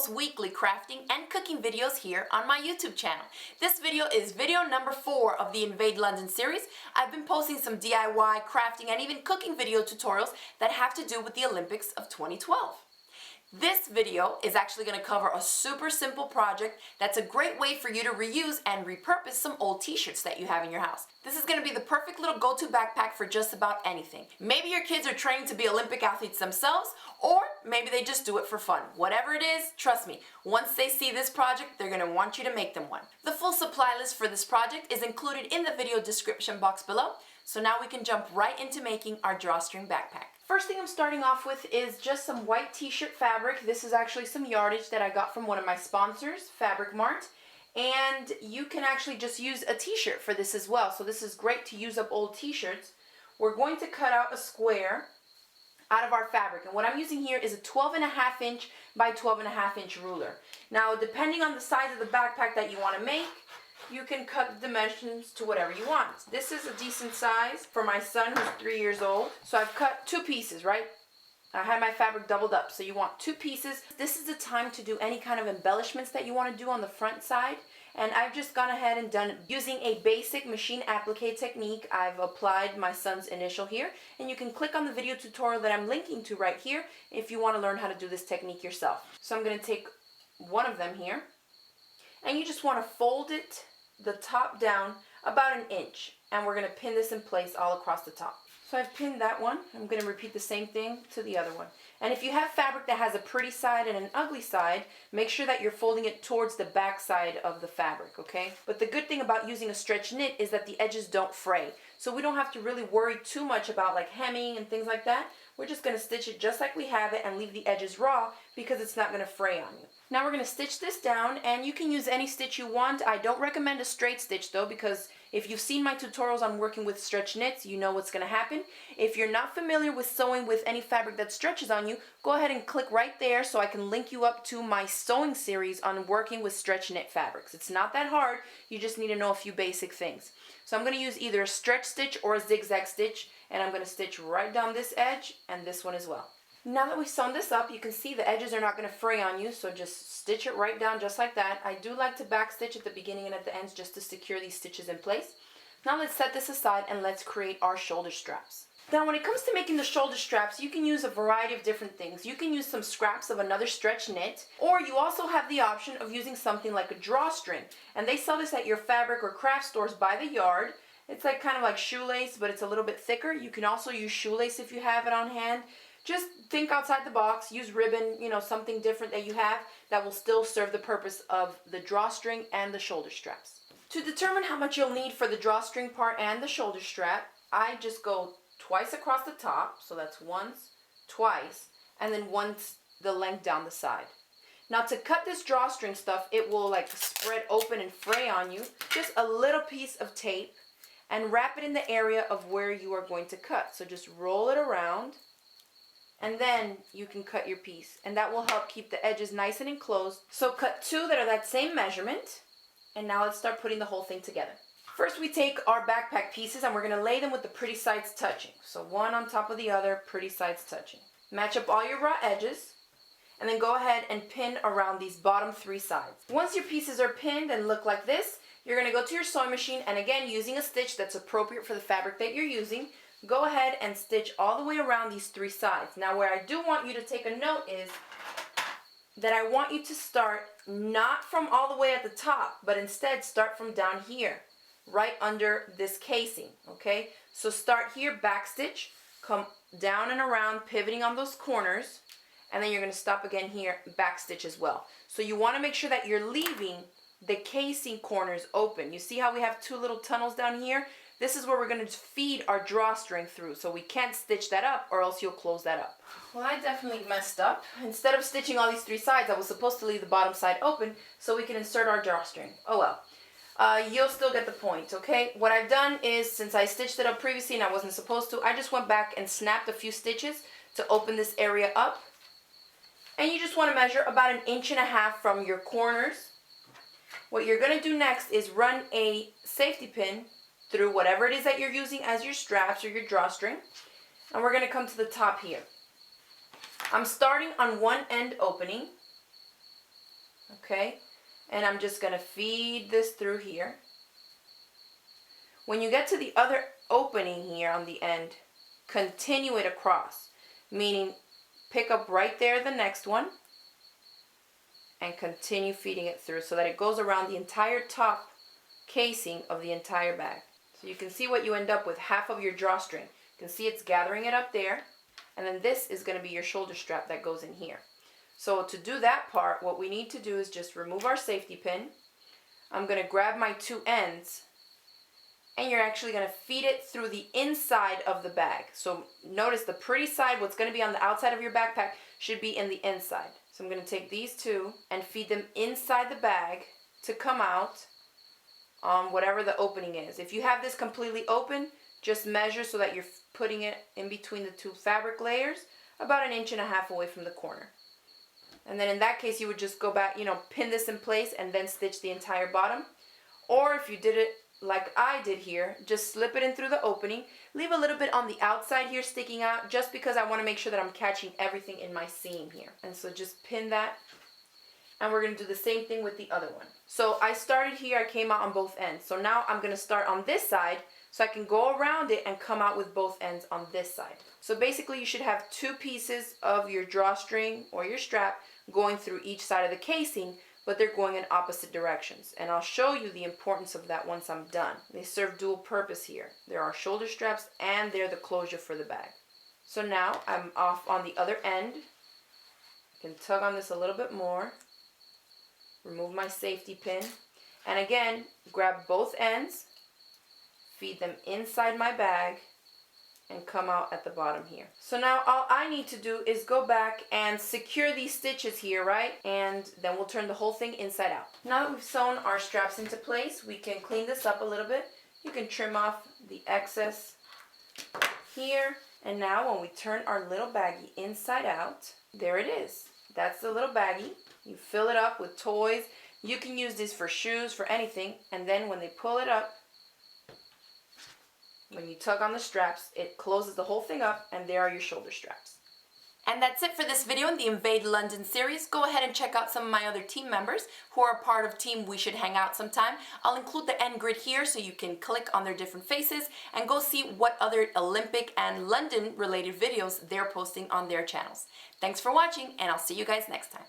post weekly crafting and cooking videos here on my YouTube channel. This video is video number 4 of the Invade London series. I've been posting some DIY, crafting, and even cooking video tutorials that have to do with the Olympics of 2012. This video is actually going to cover a super simple project that's a great way for you to reuse and repurpose some old t-shirts that you have in your house. This is going to be the perfect little go-to backpack for just about anything. Maybe your kids are training to be Olympic athletes themselves, or maybe they just do it for fun. Whatever it is, trust me, once they see this project, they're going to want you to make them one. The full supply list for this project is included in the video description box below, so now we can jump right into making our drawstring backpack. First thing I'm starting off with is just some white t-shirt fabric. This is actually some yardage that I got from one of my sponsors, Fabric Mart. And you can actually just use a t-shirt for this as well. So this is great to use up old t-shirts. We're going to cut out a square out of our fabric. And what I'm using here is a 12.5 inch by 12.5 inch ruler. Now, depending on the size of the backpack that you want to make, you can cut the dimensions to whatever you want. This is a decent size for my son who's 3 years old. So I've cut 2 pieces, right? I had my fabric doubled up, so you want 2 pieces. This is the time to do any kind of embellishments that you want to do on the front side. And I've just gone ahead and done using a basic machine applique technique. I've applied my son's initial here, and you can click on the video tutorial that I'm linking to right here if you want to learn how to do this technique yourself. So I'm going to take one of them here, and you just want to fold it the top down about 1 inch, and we're going to pin this in place all across the top. So I've pinned that one. I'm going to repeat the same thing to the other one. And if you have fabric that has a pretty side and an ugly side, make sure that you're folding it towards the back side of the fabric, okay? But the good thing about using a stretch knit is that the edges don't fray. So we don't have to really worry too much about like hemming and things like that. We're just going to stitch it just like we have it and leave the edges raw because it's not going to fray on you. Now we're going to stitch this down, and you can use any stitch you want. I don't recommend a straight stitch though, because if you've seen my tutorials on working with stretch knits, you know what's going to happen. If you're not familiar with sewing with any fabric that stretches on you, go ahead and click right there so I can link you up to my sewing series on working with stretch knit fabrics. It's not that hard, you just need to know a few basic things. So I'm going to use either a stretch stitch or a zigzag stitch, and I'm going to stitch right down this edge and this one as well. Now that we've sewn this up, you can see the edges are not going to fray on you, so just stitch it right down just like that. I do like to back stitch at the beginning and at the ends just to secure these stitches in place. Now let's set this aside and let's create our shoulder straps. Now when it comes to making the shoulder straps, you can use a variety of different things. You can use some scraps of another stretch knit, or you also have the option of using something like a drawstring. And they sell this at your fabric or craft stores by the yard. It's like kind of like shoelace, but it's a little bit thicker. You can also use shoelace if you have it on hand. Just think outside the box, use ribbon, something different that you have that will still serve the purpose of the drawstring and the shoulder straps. To determine how much you'll need for the drawstring part and the shoulder strap, I just go twice across the top, so that's once, twice, and then once the length down the side. Now to cut this drawstring stuff, it will like spread open and fray on you. Just a little piece of tape and wrap it in the area of where you are going to cut. So just roll it around, and then you can cut your piece, and that will help keep the edges nice and enclosed. So cut 2 that are that same measurement, and now let's start putting the whole thing together. First we take our backpack pieces and we're going to lay them with the pretty sides touching. So one on top of the other, pretty sides touching. Match up all your raw edges, and then go ahead and pin around these bottom 3 sides. Once your pieces are pinned and look like this, you're going to go to your sewing machine, and again, using a stitch that's appropriate for the fabric that you're using, go ahead and stitch all the way around these 3 sides. Now where I do want you to take a note is that I want you to start not from all the way at the top, but instead start from down here, right under this casing, okay? So start here, back stitch, come down and around, pivoting on those corners, and then you're going to stop again here, back stitch as well. So you want to make sure that you're leaving the casing corners open. You see how we have 2 little tunnels down here? This is where we're going to feed our drawstring through, so we can't stitch that up or else you'll close that up. Well, I definitely messed up. Instead of stitching all these 3 sides, I was supposed to leave the bottom side open so we can insert our drawstring. Oh well. You'll still get the point, okay? What I've done is, since I stitched it up previously and I wasn't supposed to, I just went back and snapped a few stitches to open this area up. And you just want to measure about 1.5 inches from your corners. What you're going to do next is run a safety pin through whatever it is that you're using as your straps or your drawstring, and we're going to come to the top here. I'm starting on one end opening, okay? And I'm just going to feed this through here. When you get to the other opening here on the end, continue it across, meaning pick up right there the next one and continue feeding it through so that it goes around the entire top casing of the entire bag. So you can see what you end up with, half of your drawstring. You can see it's gathering it up there, and then this is going to be your shoulder strap that goes in here. So to do that part, what we need to do is just remove our safety pin. I'm going to grab my two ends, and you're actually going to feed it through the inside of the bag. So notice the pretty side, what's going to be on the outside of your backpack, should be in the inside. So I'm going to take these two and feed them inside the bag to come out on whatever the opening is. If you have this completely open, just measure so that you're putting it in between the two fabric layers, about 1.5 inches away from the corner. And then in that case, you would just go back, pin this in place and then stitch the entire bottom. Or if you did it like I did here, just slip it in through the opening. Leave a little bit on the outside here sticking out, just because I want to make sure that I'm catching everything in my seam here. And so just pin that. And we're going to do the same thing with the other one. So I started here, I came out on both ends. So now I'm going to start on this side so I can go around it and come out with both ends on this side. So basically you should have two pieces of your drawstring or your strap going through each side of the casing, but they're going in opposite directions. And I'll show you the importance of that once I'm done. They serve dual purpose here. There are shoulder straps and they're the closure for the bag. So now I'm off on the other end. I can tug on this a little bit more. Remove my safety pin. And again, grab both ends, feed them inside my bag, and come out at the bottom here. So now all I need to do is go back and secure these stitches here, right? And then we'll turn the whole thing inside out. Now that we've sewn our straps into place, we can clean this up a little bit. You can trim off the excess here. And now when we turn our little baggie inside out, there it is. That's the little baggie. You fill it up with toys. You can use this for shoes, for anything. And then when they pull it up, when you tug on the straps, it closes the whole thing up, and there are your shoulder straps. And that's it for this video in the Invade London series. Go ahead and check out some of my other team members who are part of Team We Should Hang Out Sometime. I'll include the end grid here so you can click on their different faces and go see what other Olympic and London related videos they're posting on their channels. Thanks for watching, and I'll see you guys next time.